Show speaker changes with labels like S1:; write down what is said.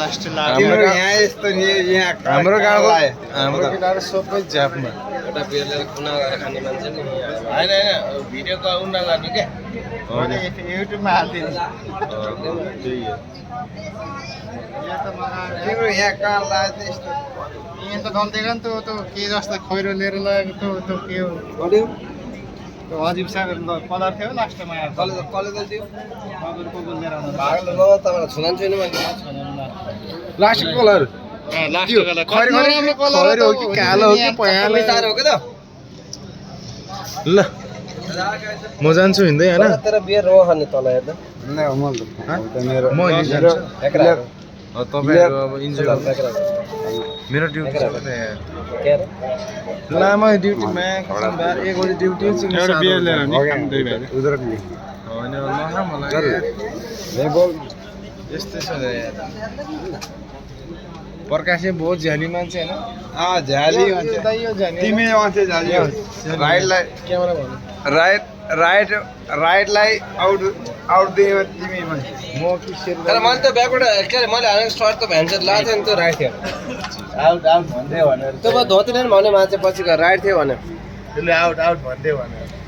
S1: last
S2: तिम्रो यहाँ यस्तो नि यहाँ
S3: हाम्रो गाउँको हाम्रो केटाहरू सबै ज्यापमा
S2: एउटा बियर लिएर कुना गरेर खाने मान्छे नि
S3: होइन होइन भिडियो कल उन्ना गर्नु क्या
S1: युट्युबमा हालिदिनु
S3: त्यही हो
S2: तिम्रो यहाँ कहाँ लाग्छ यस्तो
S1: यहाँ त गल्तीको नि त के जस्तो खैरो लिएर लगेको त के हो
S2: अडियो
S1: त्यो अजिब सागर कलर थियो लास्टमा आएर
S2: कलेज थियो
S1: कोगुल लिएर आउनु
S2: भागल न तपाईँलाई छुनान छैन मैले
S3: प्लास्टिक कलर
S1: लास्ट कलर
S3: खैरो हो कि कालो हो कि पहेँलो
S2: मिसार हो के त
S3: ल म जान्छु हिँड्दै होइन
S2: तर बियर रो खाने तल हेर्दा
S3: म हिँड्छु तपाईँहरू अब इन्जोय मेरो ड्युटी छ
S2: के अरे
S3: लामो ड्युटीमा एक बजी ड्युटी
S1: एउटा बियर लिएर नि दुई भाइले
S3: होइन नखा मलाई यस्तै छ यार प्रकाशे बहुत झ्याली मान्छे होइन
S2: झाली तिमी मान्छे झाली राइटलाई
S3: क्यामेरा भन्नु
S2: राइटलाई आउट दिने तिमी मान्छे
S3: म कि सेयर
S2: तर मैले त ब्याकबाट के अरे मैले हालेको सर्ट त भ्यान्चर लाएको थियो नि त राइट थियो
S3: आउट भन्दै भनेर
S2: तब धोतीले पनि भन्यो मान्छे पछि राइट थियो भन्यो
S3: त्यसले आउट भन्दै भनेर